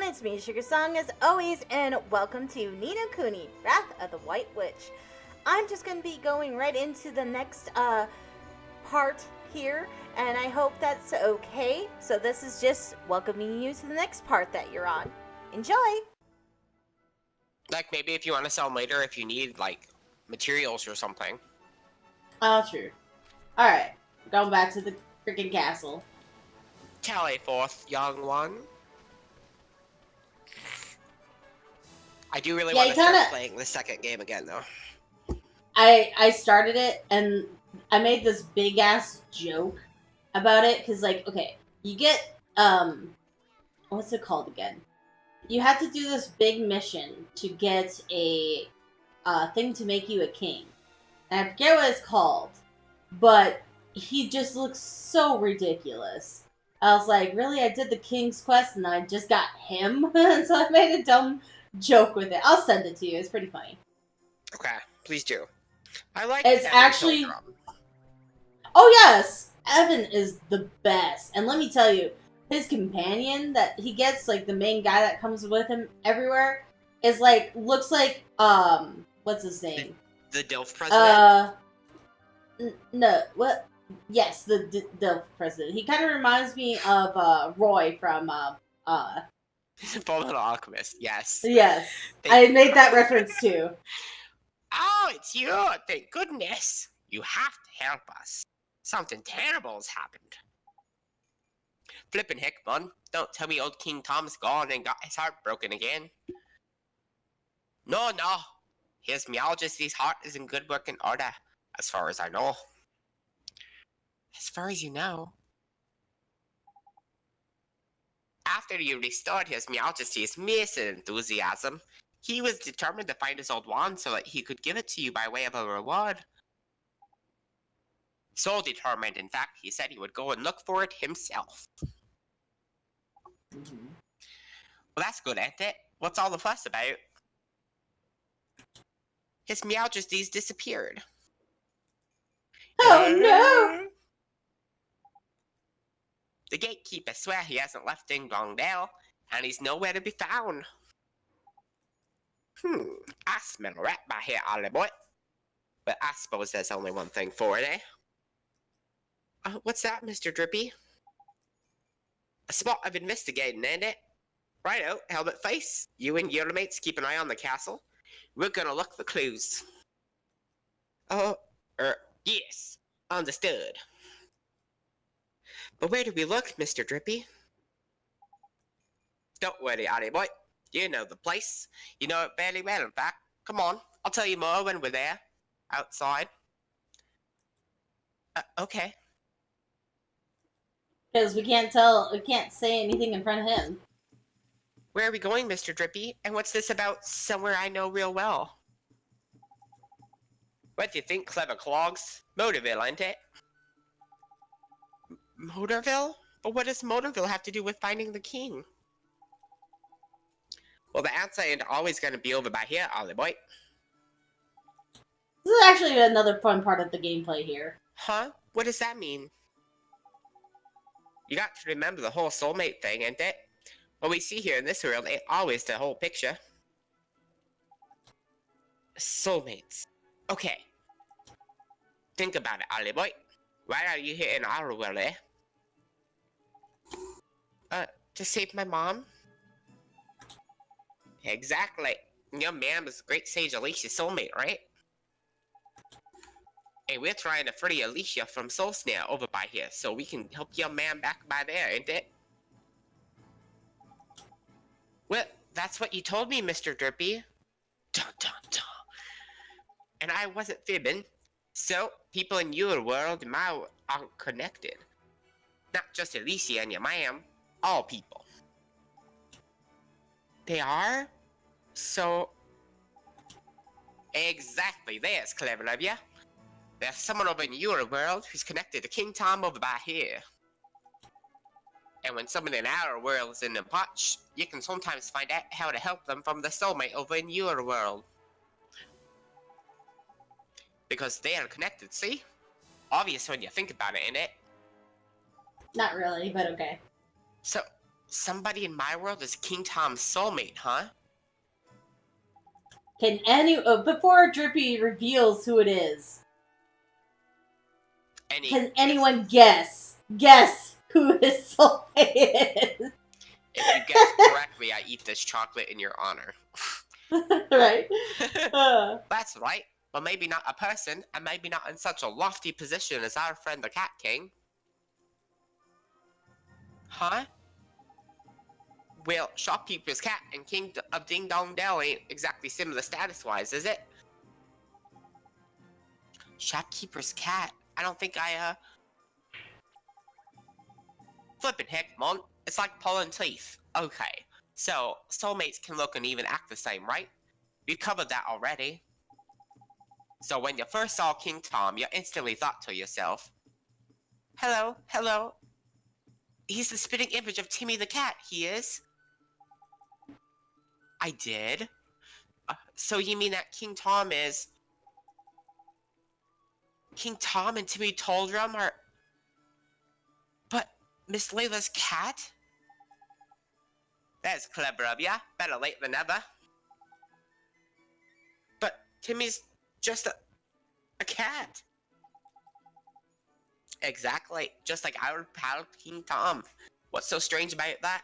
it's me, Sugar Song, as always, and welcome to Nino Kuni, Wrath of the White Witch. I'm just going to be going right into the next part here, and I hope that's okay. So this is just welcoming you to the next part that you're on. Enjoy! Like, maybe if you want to sell them later, if you need, like, materials or something. Oh, true. Alright, going back to the freaking castle. Tally forth, young one. I do really want to start playing the second game again, though. I started it, and I made this big-ass joke about it, because, like, okay, you get, what's it called again? You have to do this big mission to get a thing to make you a king. And I forget what it's called, but he just looks so ridiculous. I was like, really? I did the King's Quest and I just got him? And so I made a dumb joke with it. I'll send it to you. It's pretty funny. Okay, please do. I like it's Evan actually... Pilgrim. Oh, yes! Evan is the best. And let me tell you, his companion that he gets, like the main guy that comes with him everywhere, is like, looks like, what's his name? The DILF president? No, what? Yes, the DILF president. He kind of reminds me of Roy from Fullmetal Alchemist, yes. Yes, I made that reference too. Oh, it's you! Thank goodness! You have to help us. Something terrible has happened. Flippin' heck, bun. Don't tell me old King Tom's gone and got his heart broken again. No. His Majesty's heart is in good working order, as far as I know. As far as you know. After you restored His Majesty's missing enthusiasm, he was determined to find his old wand so that he could give it to you by way of a reward. So determined, in fact, he said he would go and look for it himself. Mm-hmm. Well, that's good, ain't it? What's all the fuss about? His Majesty's disappeared. Oh no! The gatekeeper swear he hasn't left Ding Dong Dell, and he's nowhere to be found. I smell a rat by here, Ollie boy. But I suppose there's only one thing for it, eh? What's that, Mr. Drippy? A spot of investigating, ain't it? Righto, Helmet Face. You and your mates keep an eye on the castle. We're gonna look for clues. Yes. Understood. But where do we look, Mr. Drippy? Don't worry, Ollie boy. You know the place. You know it fairly well, in fact. Come on, I'll tell you more when we're there. Outside. Okay. Because we can't say anything in front of him. Where are we going, Mr. Drippy? And what's this about somewhere I know real well? What do you think, clever clogs? Motorville, ain't it? Motorville? But what does Motorville have to do with finding the king? Well, the answer ain't always gonna be over by here, Ollie boy. This is actually another fun part of the gameplay here. Huh? What does that mean? You got to remember the whole soulmate thing, ain't it? What we see here in this world ain't always the whole picture. Soulmates. Okay. Think about it, Ollie boy. Why are you here in our world, eh? To save my mom? Exactly. Your man was the great sage Alicia's soulmate, right? And we're trying to free Alicia from Soul Snare over by here, so we can help your man back by there, ain't it? Well, that's what you told me, Mr. Drippy. Dun dun dun. And I wasn't fibbing. So, people in your world and my world are connected. Not just Alicia and your man, all people. They are? So... Exactly, there's clever of ya. There's someone over in your world who's connected to King Tom over by here. And when someone in our world is in a potch, you can sometimes find out how to help them from the soulmate over in your world. Because they are connected, see? Obvious when you think about it, ain't it? Not really, but okay. So, Somebody in my world is King Tom's soulmate, huh? Can before Drippy reveals who it is, can anyone guess who his soulmate is? If you guess correctly, I eat this chocolate in your honor. Right? That's right. Well, maybe not a person, and maybe not in such a lofty position as our friend the Cat King. Huh? Well, Shopkeeper's Cat and King of Ding Dong Dell ain't exactly similar status-wise, is it? Shopkeeper's Cat? I don't think Flippin' heck, Mon. It's like pulling teeth. Okay, so soulmates can look and even act the same, right? We've covered that already. So when you first saw King Tom, you instantly thought to yourself, hello, hello. He's the spitting image of Timmy the Cat, he is. I did? So you mean that King Tom is... King Tom and Timmy Toldrum are... But Miss Layla's cat? That's clever of ya. Better late than never. But Timmy's just a cat. Exactly. Just like our pal King Tom. What's so strange about that?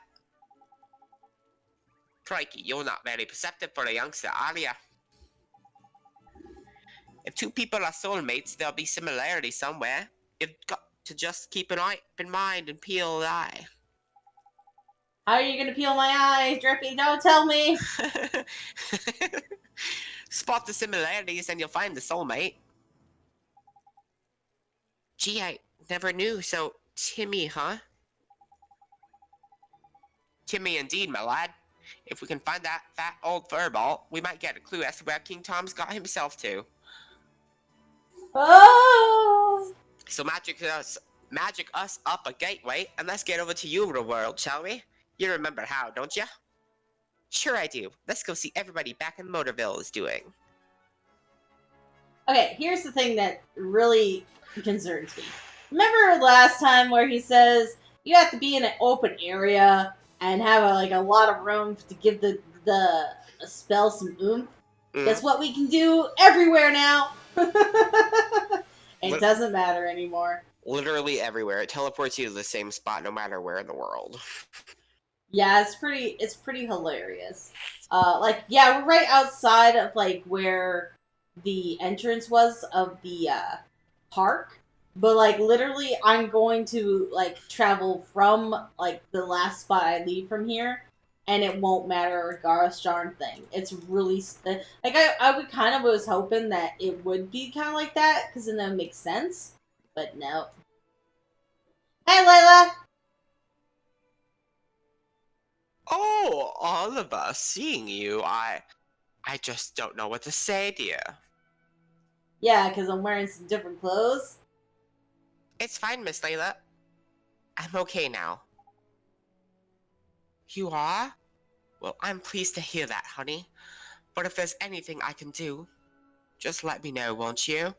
Crikey, you're not very perceptive for a youngster, are ya? If two people are soulmates, there'll be similarity somewhere. You've got to just keep an open mind and peel the eye. How are you gonna peel my eye, Drippy? Don't tell me! Spot the similarities and you'll find the soulmate. Gee, I never knew. So, Timmy, huh? Timmy indeed, my lad. If we can find that fat old furball, we might get a clue as to where King Tom's got himself to. Oh! So magic us up a gateway, and let's get over to your world, shall we? You remember how, don't ya? Sure I do. Let's go see everybody back in Motorville is doing. Okay, here's the thing that really concerns me. Remember last time where he says you have to be in an open area and have a lot of room to give the spell some oomph? Guess what we can do everywhere now? It doesn't matter anymore. Literally everywhere. It teleports you to the same spot no matter where in the world. Yeah, it's pretty hilarious. We're right outside of where the entrance was of the park. But literally I'm going to travel from the last spot I leave from here, and it won't matter regardless darn thing. It's really I would kind of was hoping that it would be kind of like that, because then that would make sense. But no. Hey, Layla! Oh, Oliver, seeing you, I just don't know what to say, dear. Yeah, because I'm wearing some different clothes. It's fine, Miss Layla. I'm okay now. You are? Well, I'm pleased to hear that, honey. But if there's anything I can do, just let me know, won't you?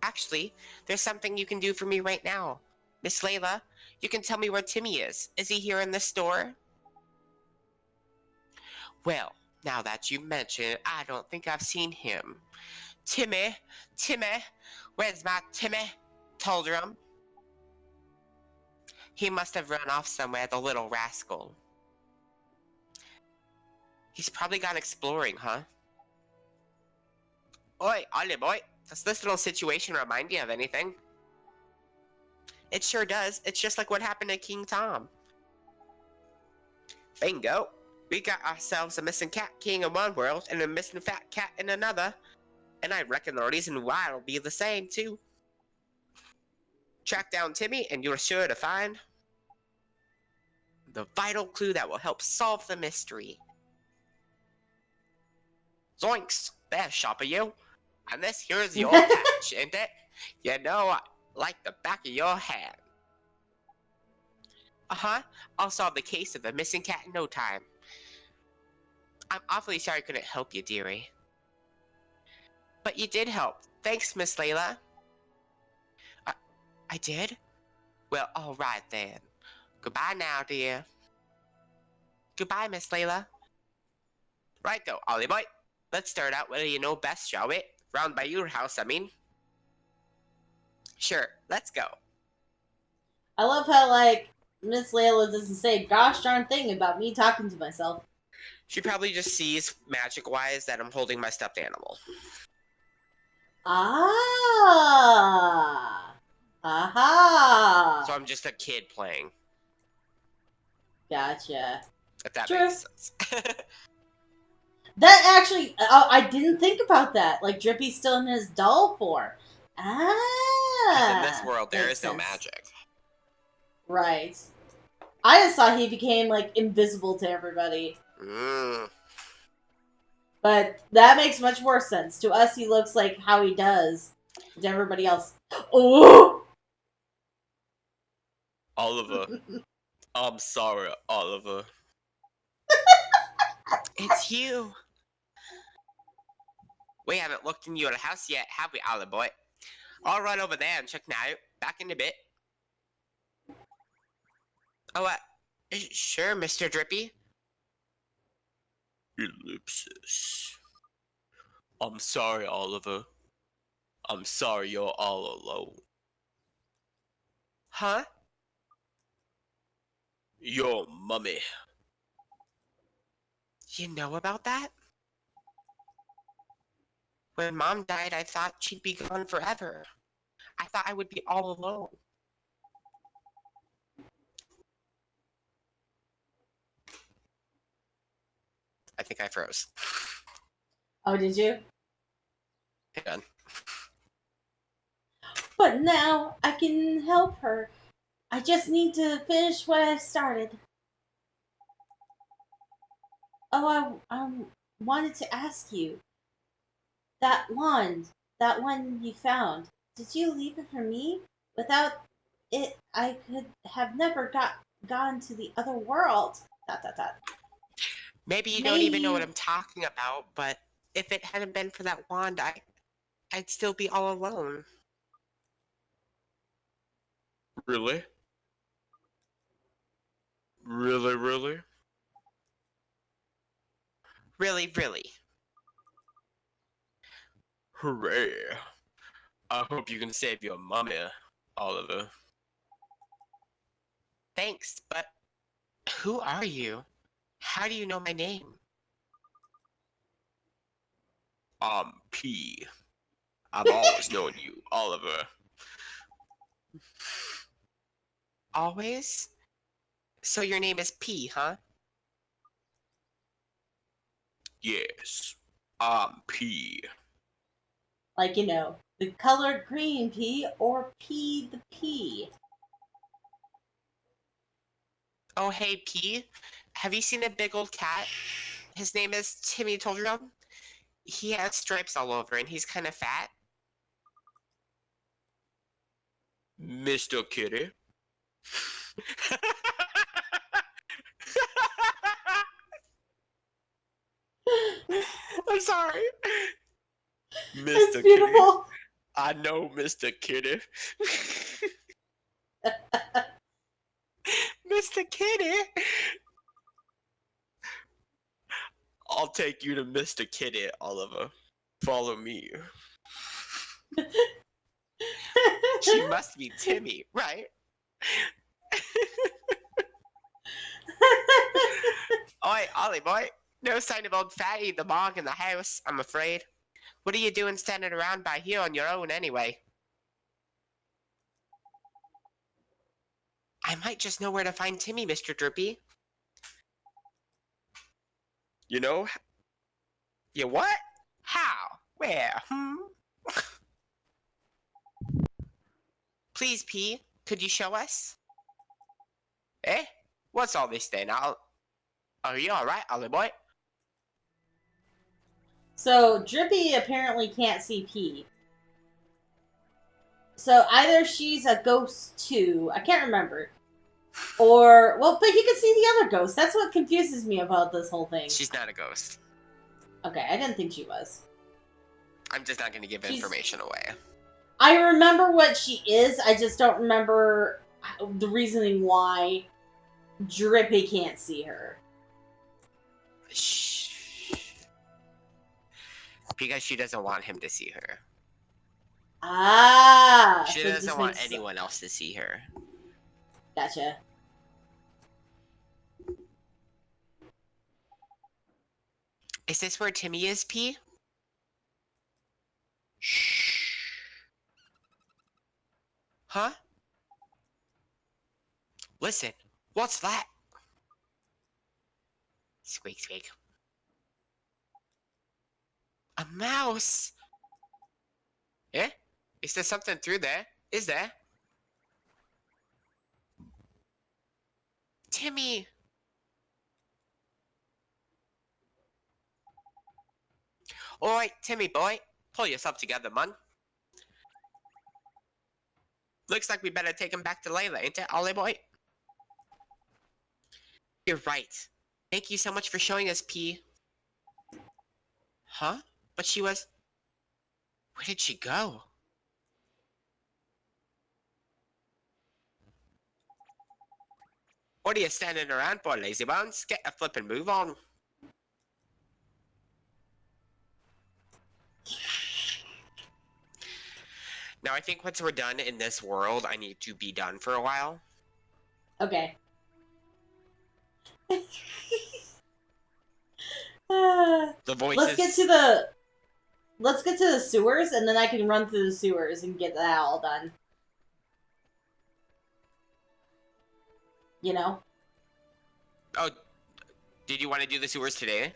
Actually, there's something you can do for me right now. Miss Layla, you can tell me where Timmy is. Is he here in the store? Well, now that you mention it, I don't think I've seen him. Timmy, where's my Timmy? Toldrum. He must have run off somewhere, the little rascal. He's probably gone exploring, huh? Oi, Ollie boy, does this little situation remind you of anything? It sure does. It's just like what happened to King Tom. Bingo. We got ourselves a missing cat king in one world and a missing fat cat in another. And I reckon the reason why will be the same, too. Track down Timmy and you're sure to find the vital clue that will help solve the mystery. Zoinks! There, shopper you. And this here's your patch, ain't it? You know, like the back of your hand. Uh-huh. I'll solve the case of the missing cat in no time. I'm awfully sorry I couldn't help you, dearie. But you did help. Thanks, Miss Layla. I did? Well, alright then. Goodbye now, dear. Goodbye, Miss Layla. Right though, Ollie boy. Let's start out where you know best, shall we? Round by your house, I mean. Sure, let's go. I love how, like, Miss Layla doesn't say gosh darn thing about me talking to myself. She probably just sees, magic-wise, that I'm holding my stuffed animal. Ah! Aha! So I'm just a kid playing. Gotcha. If that True. makes sense. That actually, I didn't think about that. Like, Drippy's still in his doll form. Ah! Because in this world, there makes is no sense. magic. Right. I just thought he became, like, invisible to everybody. But that makes much more sense. To us, he looks like how he does. To everybody else. Oh! Oliver. I'm sorry, Oliver. It's you. We haven't looked in your house yet, have we, Oliver boy? I'll run over there and check now. Back in a bit. Oh, sure, Mr. Drippy. Ellipsis. I'm sorry, Oliver. I'm sorry you're all alone. Huh? Your mummy. You know about that? When Mom died, I thought she'd be gone forever. I thought I would be all alone. I think I froze. Oh, did you? Hang on. But now I can help her. I just need to finish what I've started. Oh, I wanted to ask you. That wand, that one you found, did you leave it for me? Without it, I could have never gone to the other world. ... Maybe you don't even know what I'm talking about, but if it hadn't been for that wand, I'd still be all alone. Really? Really, really? Really, really. Hooray. I hope you can save your mummy, Oliver. Thanks, but who are you? How do you know my name? I'm P. I've always known you, Oliver. Always? So your name is P, huh? Yes, I'm P. Like, you know, the color green pea or P the pea. Oh, hey, P. Have you seen a big old cat? His name is Timmy Toldrum. He has stripes all over and he's kind of fat. Mr. Kitty. I'm sorry. Mr. It's Kitty. beautiful. I know, Mr. Kitty. Mr. Kitty. I'll take you to Mr. Kitty, Oliver. Follow me. She must be Timmy, right? Oi, Ollie boy. No sign of old Fatty the Mog in the house, I'm afraid. What are you doing standing around by here on your own anyway? I might just know where to find Timmy, Mr. Drippy. You know? You what? How? Where? Please, P, could you show us? Eh? What's all this then? Are you alright, Ollie boy? So, Drippy apparently can't see P. So, either she's a ghost too, I can't remember. Or, well, but he can see the other ghost. That's what confuses me about this whole thing. She's not a ghost. Okay, I didn't think she was. I'm just not going to give information away. I remember what she is, I just don't remember the reasoning why Drippy can't see her. Shh. Because she doesn't want him to see her. Ah, She so it doesn't just want makes anyone else to see her. Gotcha. Is this where Timmy is, P? Shh. Huh? Listen, what's that? Squeak, squeak. A mouse! Eh? Is there something through there? Is there? Timmy! Alright, Timmy boy. Pull yourself together, man. Looks like we better take him back to Layla, ain't it, Ollie boy? You're right. Thank you so much for showing us, P. Huh? But she was... Where did she go? What are you standing around for, lazy bones? Get a flip and move on. Now, I think once we're done in this world, I need to be done for a while. Okay. The voices... Let's get to the sewers, and then I can run through the sewers and get that all done. You know? Oh, did you want to do the sewers today?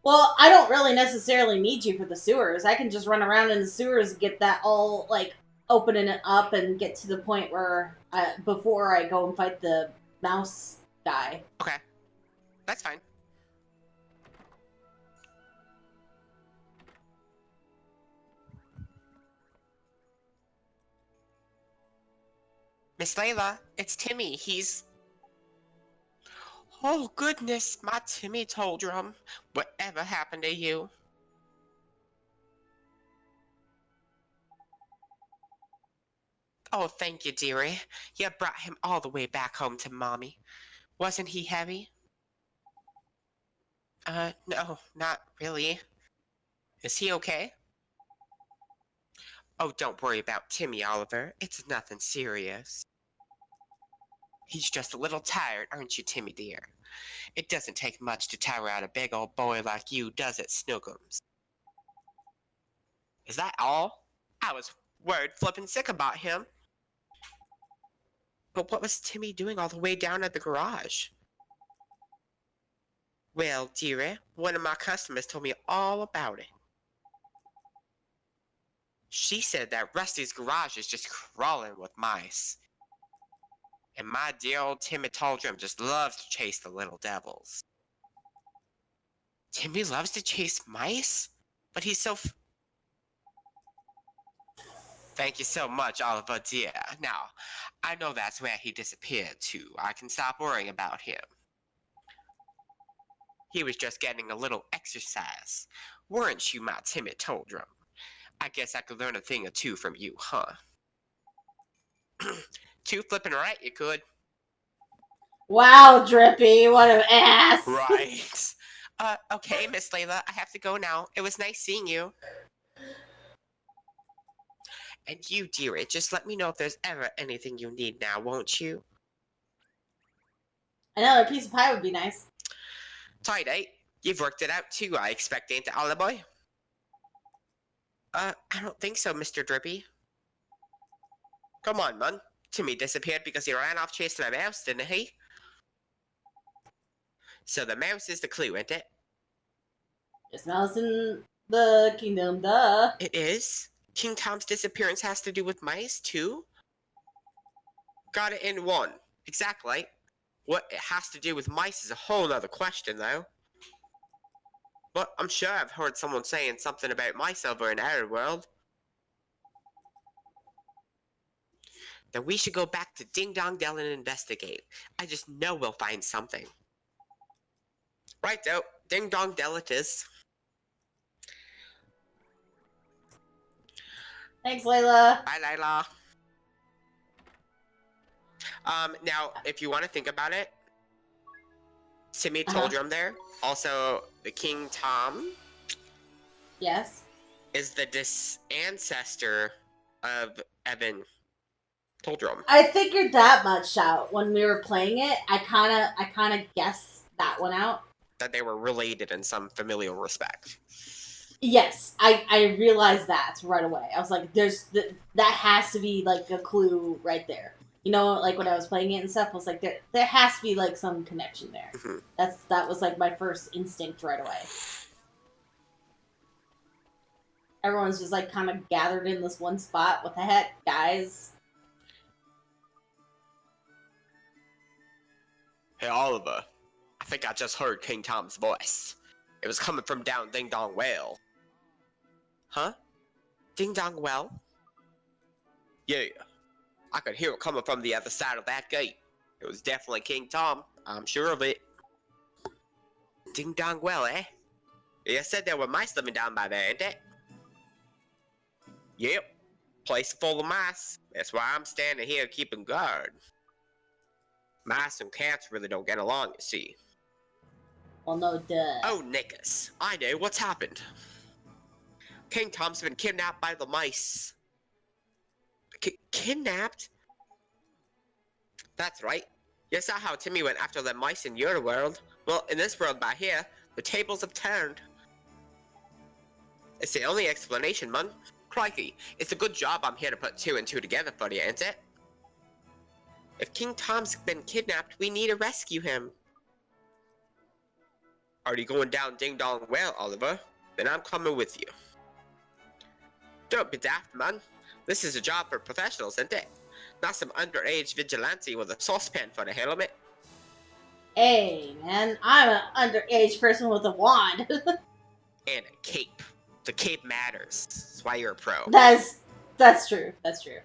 Well, I don't really necessarily need you for the sewers. I can just run around in the sewers and get that all, like, opening it up and get to the point where, before I go and fight the mouse guy. Okay. That's fine. Miss Layla, it's Timmy. He's... Oh, goodness, my Timmy Toldrum. Whatever happened to you? Oh, thank you, dearie. You brought him all the way back home to Mommy. Wasn't he heavy? No, not really. Is he okay? Oh, don't worry about Timmy, Oliver. It's nothing serious. He's just a little tired, aren't you, Timmy dear? It doesn't take much to tire out a big old boy like you, does it, Snookums? Is that all? I was word flippin' sick about him. But what was Timmy doing all the way down at the garage? Well, dearie, one of my customers told me all about it. She said that Rusty's garage is just crawling with mice. And my dear old Timmy Taldrum just loves to chase the little devils. Timmy loves to chase mice? But he's so... Thank you so much, Oliver dear. Now, I know that's where he disappeared to. I can stop worrying about him. He was just getting a little exercise. Weren't you, my Timmy Toldrum? I guess I could learn a thing or two from you, huh? Too flippin' right, you could. Wow, Drippy, what an ass! Right. Okay, Miss Layla, I have to go now. It was nice seeing you. And you, dearie, just let me know if there's ever anything you need now, won't you? Another piece of pie would be nice. Tight, you've worked it out too, I expect, ain't it, Ollie boy? I don't think so, Mr. Drippy. Come on, man. Timmy disappeared because he ran off chasing a mouse, didn't he? So the mouse is the clue, ain't it? Just mouse in the kingdom, duh. It is? King Tom's disappearance has to do with mice, too? Got it in one. Exactly. What it has to do with mice is a whole other question, though. But I'm sure I've heard someone saying something about mice over in our world. Then we should go back to Ding Dong Dell and investigate. I just know we'll find something. Righto, Ding Dong Dell it is. Thanks, Layla. Bye, Layla. Now, if you want to think about it, Timmy told you I'm there. Also, the King Tom. Yes. Is the ancestor of Evan Toldrum. I figured that much out when we were playing it. I kind of guessed that one out. That they were related in some familial respect. Yes, I realized that right away. I was like, that has to be like a clue right there. You know, like when I was playing it and stuff, I was like, there has to be like some connection there. Mm-hmm. That was like my first instinct right away. Everyone's just like kind of gathered in this one spot. What the heck, guys? Hey, Oliver. I think I just heard King Tom's voice. It was coming from down Ding Dong Well. Huh? Ding Dong Well? Yeah. I could hear it coming from the other side of that gate. It was definitely King Tom. I'm sure of it. Ding Dong Well, eh? You said there were mice living down by there, ain't it? Yep. Place full of mice. That's why I'm standing here keeping guard. Mice and cats really don't get along, you see. Well, no, duh. Oh, Nickus. I know what's happened. King Tom's been kidnapped by the mice. Kidnapped? That's right. You saw how Timmy went after the mice in your world. Well, in this world by here, the tables have turned. It's the only explanation, man. Crikey, it's a good job I'm here to put two and two together for you, ain't it? If King Tom's been kidnapped, we need to rescue him. Are you going down Ding Dong Well, Oliver? Then I'm coming with you. Don't be daft, man. This is a job for professionals, isn't it? Not some underage vigilante with a saucepan for the hell of it. Hey, man, I'm an underage person with a wand. And a cape. The cape matters. That's why you're a pro. That's true. That's true.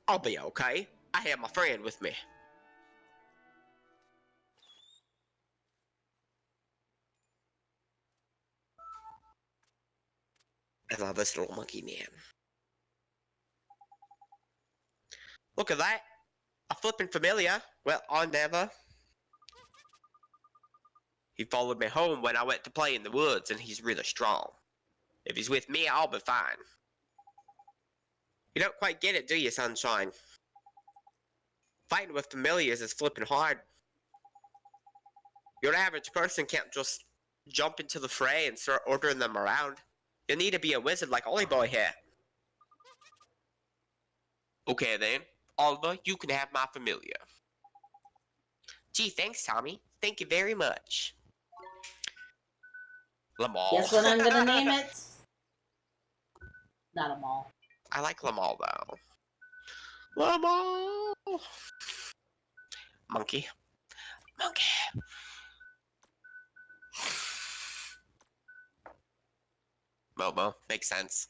I'll be okay. I have my friend with me. I love this little monkey man. Look at that. A flippin' familiar. Well, I never. He followed me home when I went to play in the woods, and he's really strong. If he's with me, I'll be fine. You don't quite get it, do you, Sunshine? Fighting with familiars is flippin' hard. Your average person can't just jump into the fray and start ordering them around. You need to be a wizard like Ollie Boy here. Okay then, Oliver, you can have my familiar. Gee, thanks, Tommy. Thank you very much. Lamal. Guess what I'm gonna name it? Not a mall. I like Lamal though. Lamal. Monkey. Monkey. Momo. Makes sense.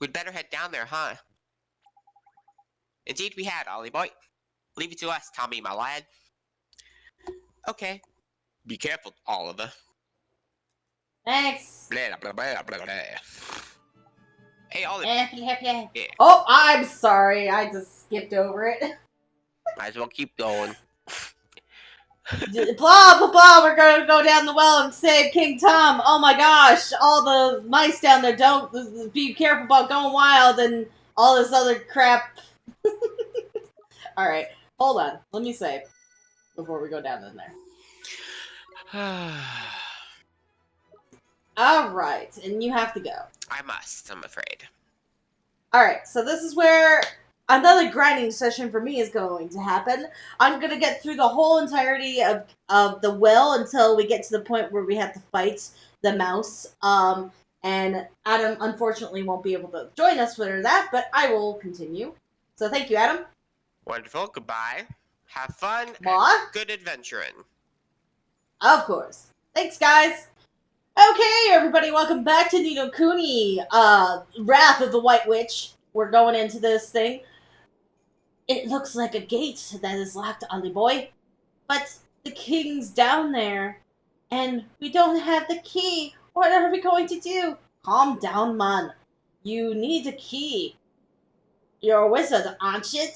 We'd better head down there, huh? Indeed we had, Ollie boy. Leave it to us, Tommy, my lad. Okay. Be careful, Oliver. Thanks. Blah, blah, blah, blah, blah. Hey, Oliver. Yeah. Yeah. Oh, I'm sorry. I just skipped over it. Might as well keep going. Blah, blah, blah. We're going to go down the well and save King Tom. Oh my gosh. All the mice down there, don't be careful about going wild and all this other crap. Alright. Hold on. Let me save before we go down in there. Alright. And you have to go. I must, I'm afraid. Alright. So this is where another grinding session for me is going to happen. I'm going to get through the whole entirety of the well until we get to the point where we have to fight the mouse. And Adam, unfortunately, won't be able to join us for that, but I will continue. So thank you, Adam. Wonderful, goodbye. Have fun What? and good adventuring. Of course. Thanks, guys. Okay, everybody, welcome back to Ni no Kuni, Wrath of the Wight Witch. We're going into this thing. It looks like a gate that is locked, Ollie boy. But the king's down there, and we don't have the key. What are we going to do? Calm down, man. You need a key. You're a wizard, aren't you?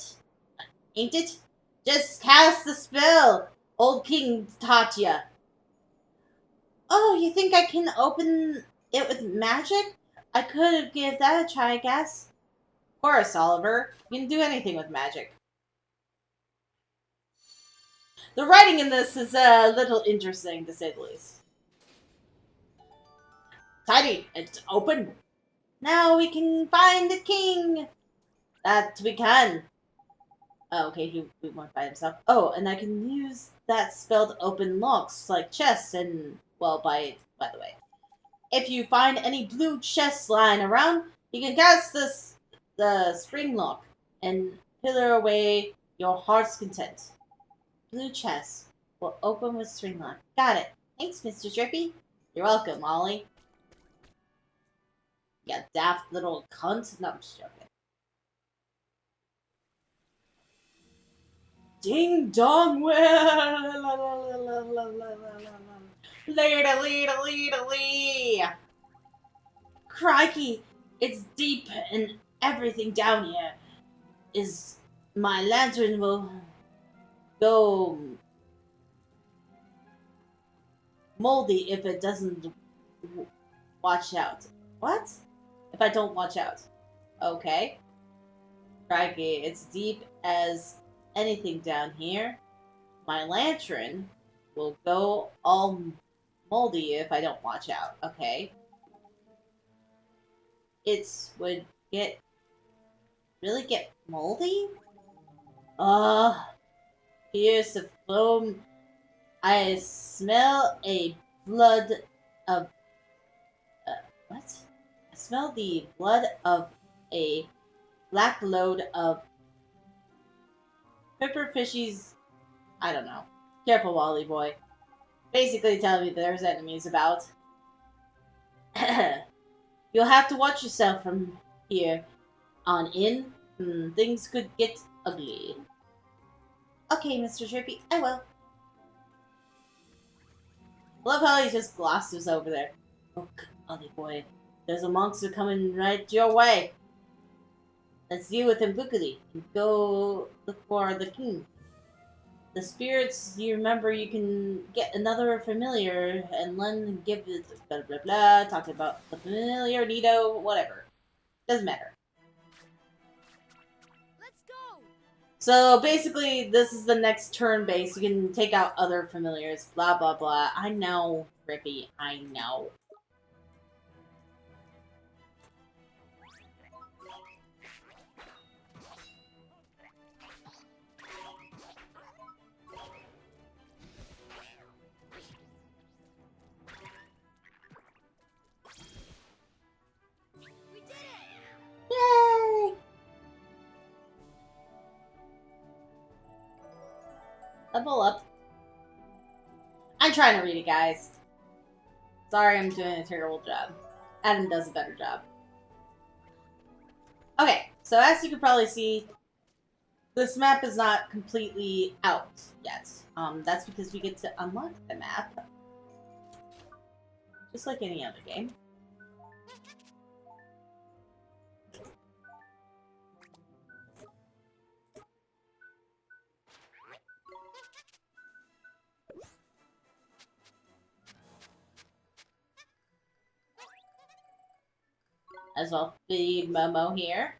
Ain't it? Just cast the spell. Old King taught ya. Oh, you think I can open it with magic? I could have give that a try, I guess. Of course, Oliver. You can do anything with magic. The writing in this is a little interesting, to say the least. Tidy, it's open. Now we can find the king. That we can. Oh, okay, he went by himself. Oh, and I can use that spell to open locks like chests and, well, by the way. If you find any blue chests lying around, you can cast the spring lock and pillar away your heart's content. Blue chest will open with string lock. Got it. Thanks, Mr. Drippy. You're welcome, Ollie. You daft little cunt. No, I'm just joking. Ding dong well. Lee. Crikey, it's deep and everything down here is my lantern will go moldy if it doesn't watch out. What? If I don't watch out. Okay. Crikey, it's deep as anything down here. My lantern will go all moldy if I don't watch out. Okay. Would really get moldy? Here's the foam. I smell a blood of what? I smell the blood of a black load of pepperfishies. I don't know. Careful, Wally boy. Basically telling me there's enemies about. You'll have to watch yourself from here on in. Things could get ugly. Okay, Mr. Drippy, I will. Love how he just glosses over there. Look, Ollie boy, there's a monster coming right your way. Let's deal with him quickly. Go look for the king. The spirits, you remember you can get another familiar and then give it blah blah blah, talking about the familiar, Nito, whatever. Doesn't matter. Let's go. So basically, this is the next turn base. You can take out other familiars, blah blah blah. I know, Rippy, I know. Yay! Level up. I'm trying to read it, guys. Sorry, I'm doing a terrible job. Adam does a better job. Okay, so as you can probably see, this map is not completely out yet. That's because we get to unlock the map. Just like any other game. As well, feed Momo here.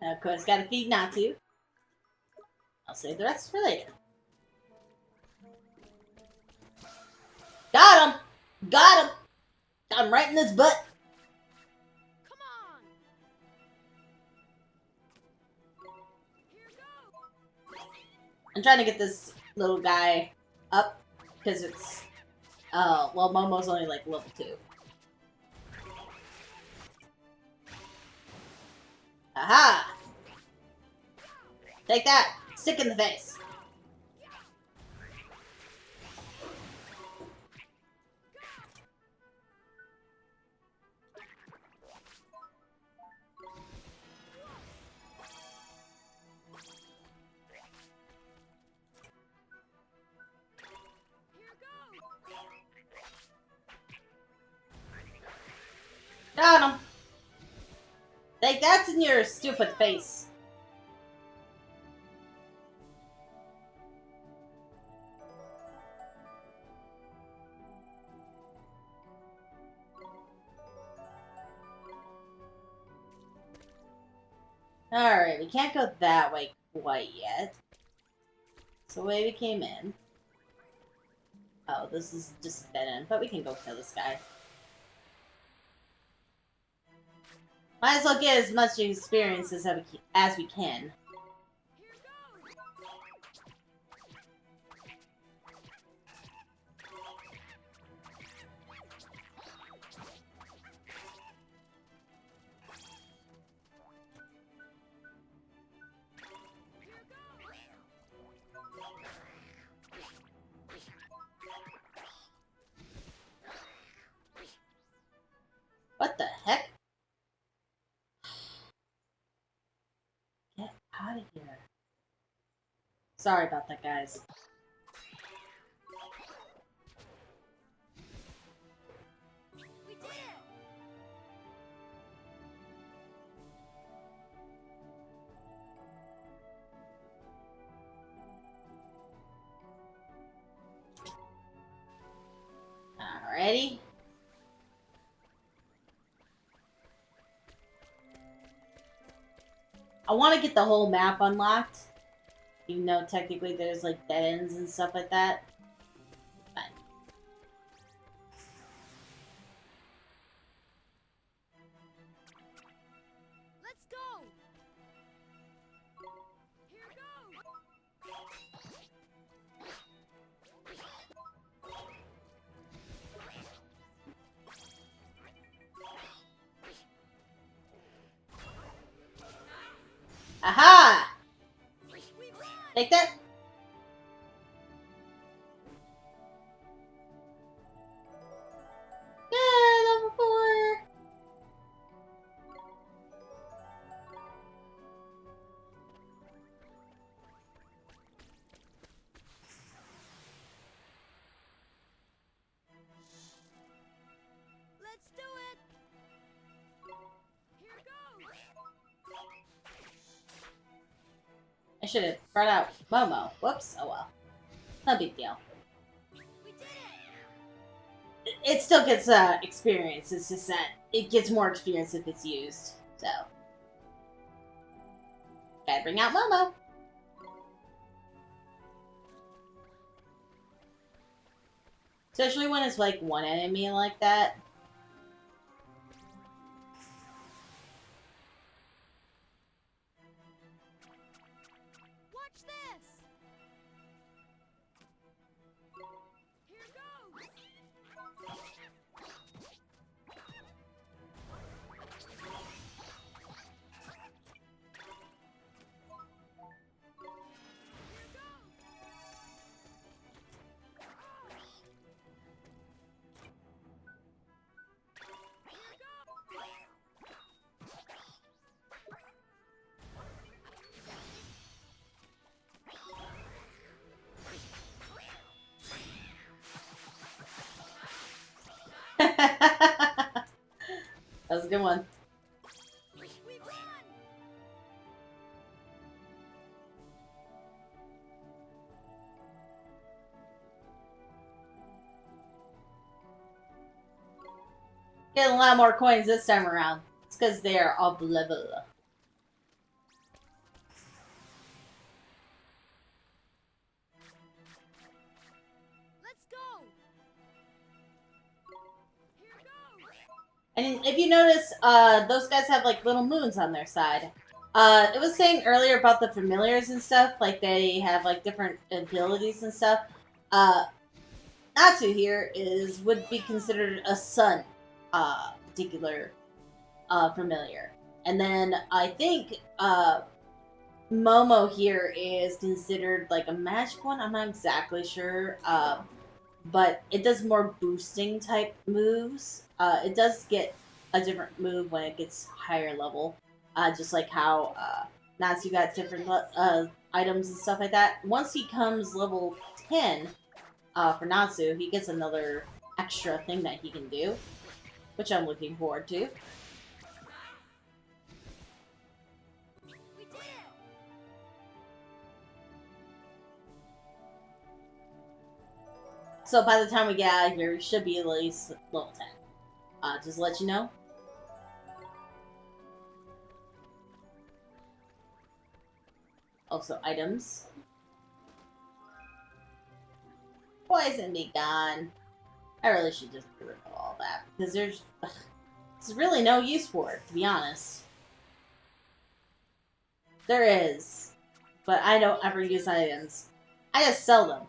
And of course, gotta feed Natu. I'll save the rest for later. Got him! Got him! Got him right in his butt! Come on. Here goes. I'm trying to get this little guy up, because it's, well, Momo's only, like, level 2. Aha! Take that! Stick in the face! Got him! Take that in your stupid face. Alright, we can't go that way quite yet. So the way we came in. Oh, this is just a dead end, but we can go kill this guy. Might as well get as much experience as we can. What the heck? Get out of here. Sorry about that, guys. We did it! Alrighty. I want to get the whole map unlocked. Even though technically there's like dead ends and stuff like that. Fine. Let's go! Here goes! Aha! We win! Take that. Yeah, number 4. Let's do it! Here goes! I should have brought out Momo. Whoops. Oh well. No big deal. We did it! It still gets experience. It's just that it gets more experience if it's used. So gotta bring out Momo. Especially when it's like one enemy like that. Watch this! Here goes! Here goes! Here goes! That was a good one. We won! Getting a lot more coins this time around. It's because they're up level. Let's go! Here goes! And if you notice, those guys have like little moons on their side. It was saying earlier about the familiars and stuff, like they have like different abilities and stuff. Natsu here would be considered a sun, particular familiar. And then I think Momo here is considered like a magic one. I'm not exactly sure. But it does more boosting type moves. It does get a different move when it gets higher level. Just like how Natsu got different items and stuff like that. Once he comes level 10 for Natsu, he gets another extra thing that he can do, which I'm looking forward to. We did it! So by the time we get out of here, we should be at least level 10. Just to let you know. Also, items. Poison be gone. I really should just get rid of all that, because there's really no use for it, to be honest. There is, but I don't ever use items. I just sell them.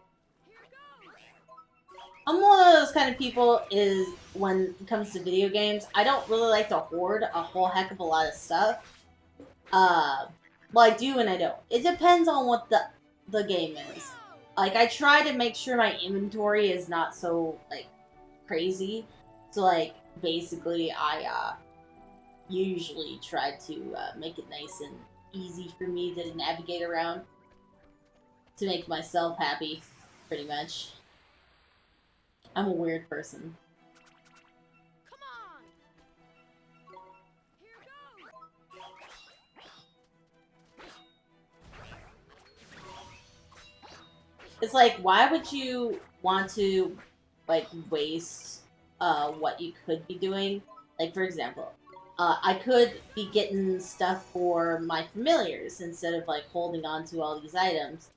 I'm one of those kind of people is when it comes to video games, I don't really like to hoard a whole heck of a lot of stuff. Well, I do and I don't. It depends on what the game is. Like, I try to make sure my inventory is not so, like, crazy. So, like, basically, I, usually try to, make it nice and easy for me to navigate around. To make myself happy, pretty much. I'm a weird person. Come on! Here goes! It's like, why would you want to, like, waste, what you could be doing? Like, for example, I could be getting stuff for my familiars instead of, like, holding on to all these items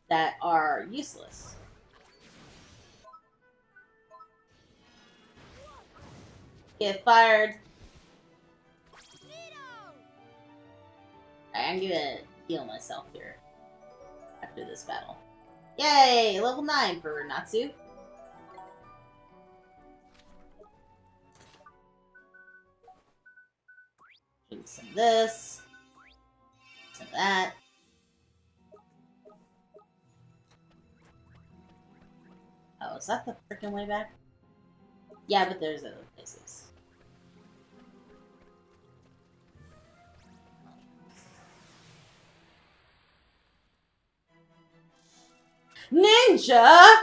that are useless. Get fired. I'm gonna heal myself here after this battle. Yay! Level 9 for Natsu. Give me some of this. Some of that. Oh, is that the freaking way back? Yeah, but there's other places. Ninja!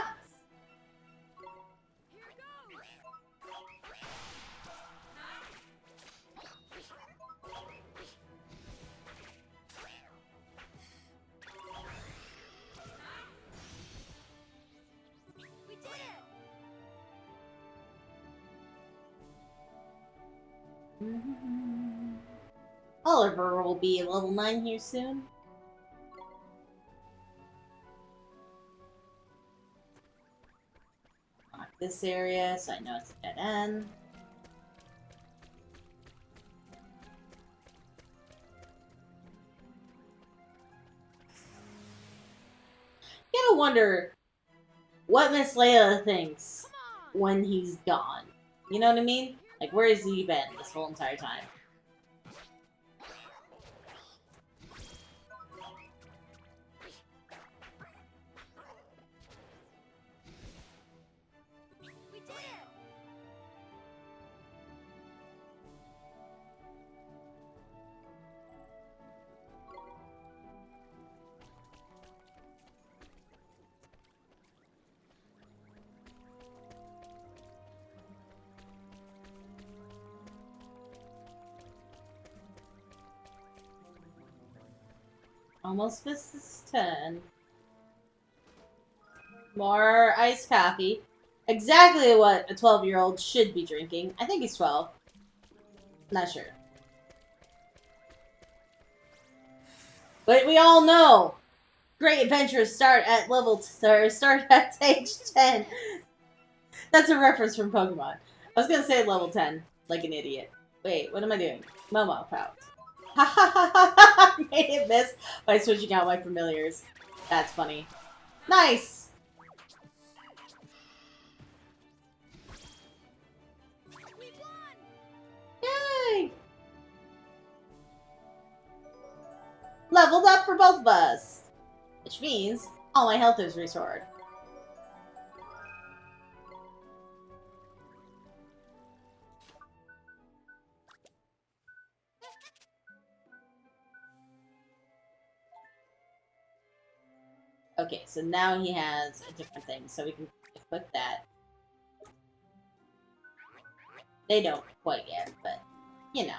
We did it! Oliver will be level 9 here soon. Lock this area so I know it's a dead end. You gotta wonder what Miss Layla thinks Come on! when he's gone. You know what I mean? Like, where has he been this whole entire time? We did it! Almost missed his turn. More iced coffee. Exactly what a 12-year-old should be drinking. I think he's 12. Not sure. But we all know great adventures start at start at age 10. That's a reference from Pokemon. I was gonna say level 10, like an idiot. Wait, what am I doing? Momo pouch. Ha ha ha ha ha! Made it miss by switching out my familiars. That's funny. Nice! We won! Yay! leveled up for both of us. Which means all my health is restored. Okay, so now he has a different thing, so we can equip that. They don't quite yet, but, you know.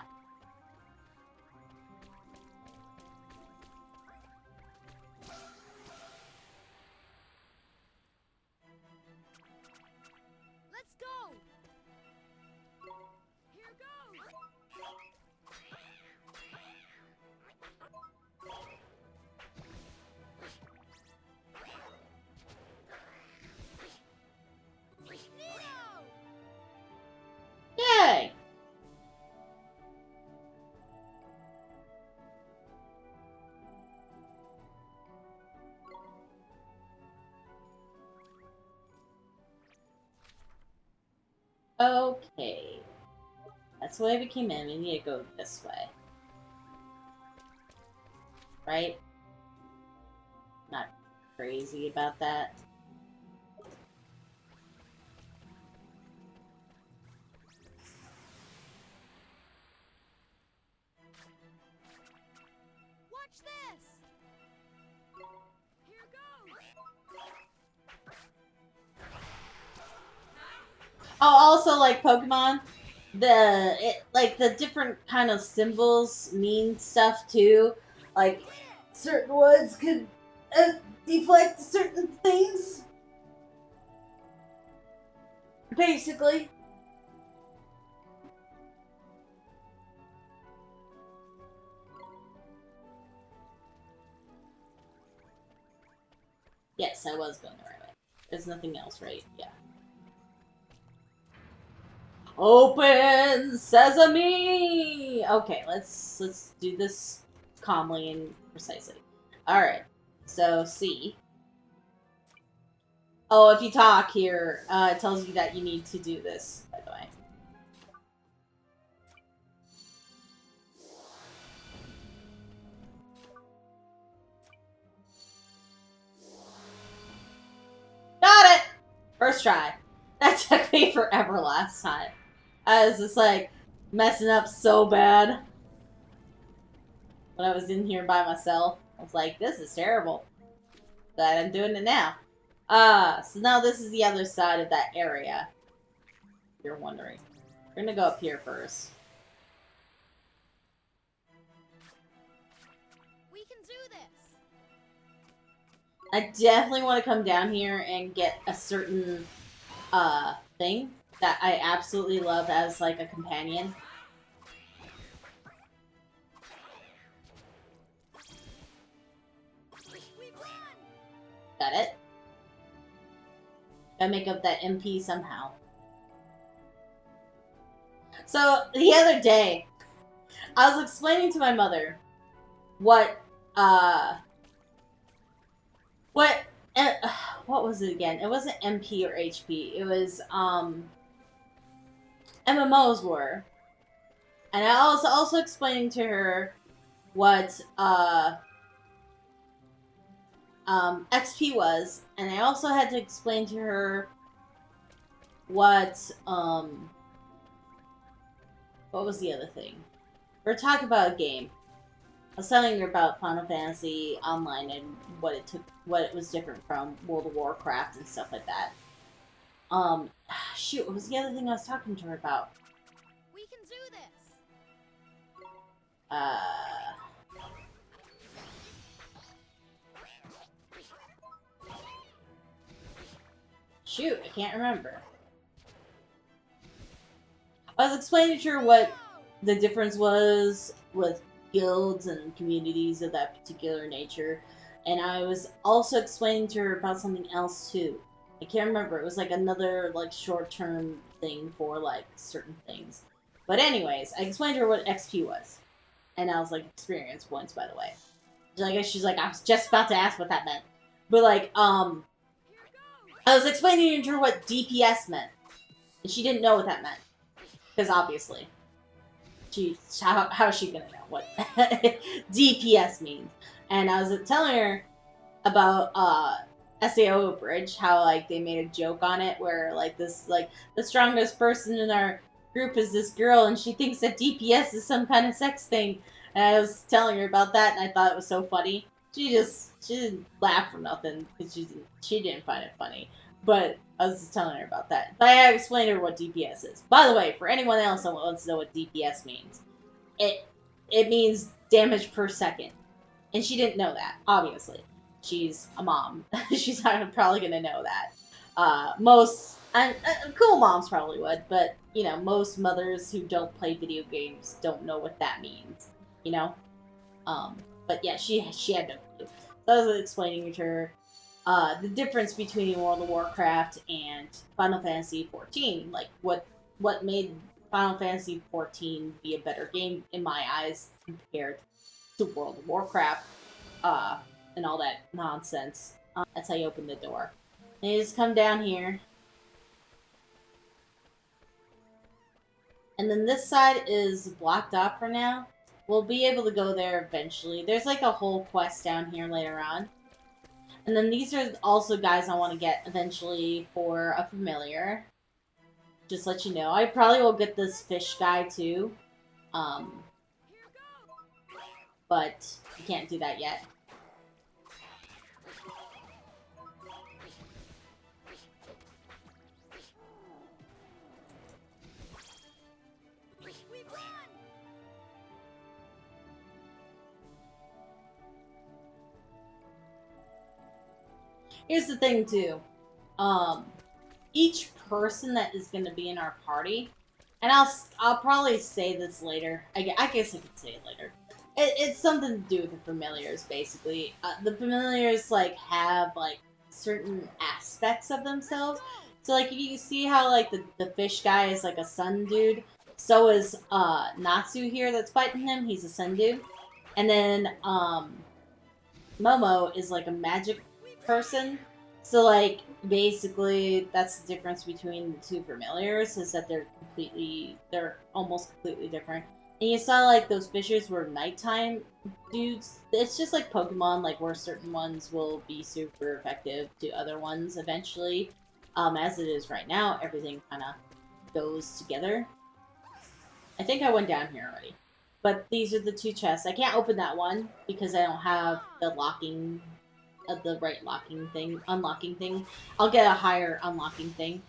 Let's go. Here goes. Neo! Yay! Okay. That's the way we came in. We need to go this way. Right? Not crazy about that. Watch this. Here goes. Oh, also, like Pokemon, the different kind of symbols mean stuff too. Like, certain ones could deflect certain things. Basically. Yes, I was going the right way. There's nothing else, right? Yeah. Open sesame! Okay, let's do this calmly and precisely. Alright, so C. Oh, if you talk here, it tells you that you need to do this, by the way. Got it! First try. That took me forever last time. I was just like messing up so bad when I was in here by myself. I was like, this is terrible. But I'm doing it now. So now this is the other side of that area. If you're wondering. We're gonna go up here first. We can do this. I definitely want to come down here and get a certain thing that I absolutely love as like a companion. We won. Got it? Gotta make up that MP somehow. So, the other day, I was explaining to my mother what was it again? It wasn't MP or HP. It was, MMOs were. And I was also explaining to her what, XP was, and I also had to explain to her what was the other thing? We were talking about a game. I was telling her about Final Fantasy Online and what it was different from World of Warcraft and stuff like that. Shoot, what was the other thing I was talking to her about? We can do this. Shoot, I can't remember. I was explaining to her what the difference was with guilds and communities of that particular nature, and I was also explaining to her about something else too. I can't remember. It was like another like short-term thing for like certain things. But anyways, I explained to her what XP was, and I was like, experience points, by the way. She's like, I was just about to ask what that meant, but like, I was explaining to her what DPS meant, and she didn't know what that meant. Because obviously. how's she gonna know what DPS means? And I was telling her about SAO Bridge, how like they made a joke on it where like this like the strongest person in our group is this girl and she thinks that DPS is some kind of sex thing. And I was telling her about that and I thought it was so funny. She didn't laugh or nothing because she didn't find it funny. But I was just telling her about that. But I had explained to her what DPS is. By the way, for anyone else that wants to know what DPS means, it means damage per second. And she didn't know that, obviously. She's a mom. She's not probably going to know that. Most cool moms probably would, but, you know, most mothers who don't play video games don't know what that means, you know? But yeah, she had no clue. So I was explaining to her the difference between World of Warcraft and Final Fantasy XIV. Like, what made Final Fantasy XIV be a better game, in my eyes, compared to World of Warcraft, and all that nonsense. That's how you open the door. And you just come down here. And then this side is blocked off for now. We'll be able to go there eventually. There's like a whole quest down here later on. And then these are also guys I want to get eventually for a familiar. Just let you know. I probably will get this fish guy too. But you can't do that yet. Here's the thing too. Each person that is going to be in our party, and I'll probably say this later. I guess I could say it later. It's something to do with the familiars, basically. The familiars like have like certain aspects of themselves. So like you see how like the fish guy is like a sun dude. So is Natsu here that's fighting him. He's a sun dude. And then Momo is like a magic person. So like basically that's the difference between the two familiars, is that they're almost completely different. And you saw like those fishers were nighttime dudes. It's just like Pokemon, like where certain ones will be super effective to other ones eventually. As it is right now, everything kind of goes together. I think I went down here already. But these are the two chests. I can't open that one because I don't have the locking, the right unlocking thing. I'll get a higher unlocking thing.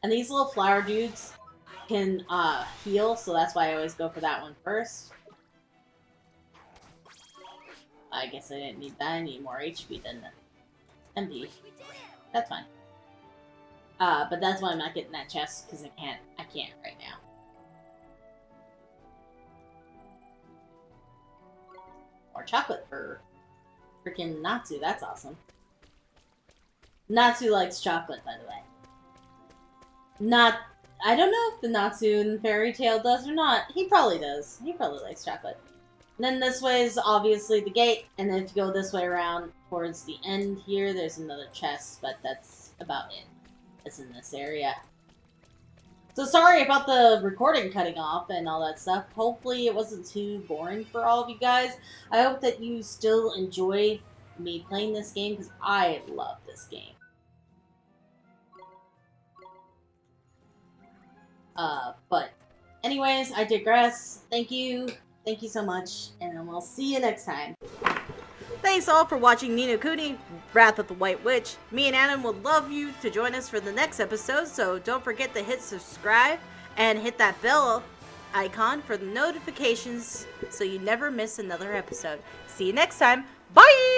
And these little flower dudes can heal, so that's why I always go for that one first. I guess I didn't need that. I need more HP than the MP. That's fine. But that's why I'm not getting that chest, because I can't right now. More chocolate for freaking Natsu, that's awesome. Natsu likes chocolate, by the way. I don't know if the Natsu in Fairy Tail does or not. He probably does. He probably likes chocolate. And then this way is obviously the gate, and then if you go this way around towards the end here, there's another chest, but that's about it. It's in this area. So sorry about the recording cutting off and all that stuff. Hopefully it wasn't too boring for all of you guys. I hope that you still enjoy me playing this game, because I love this game. But anyways, I digress. Thank you so much, and we'll see you next time. Thanks all for watching Ni no Kuni, Wrath of the White Witch. Me and Annan would love you to join us for the next episode, so don't forget to hit subscribe and hit that bell icon for the notifications so you never miss another episode. See you next time. Bye!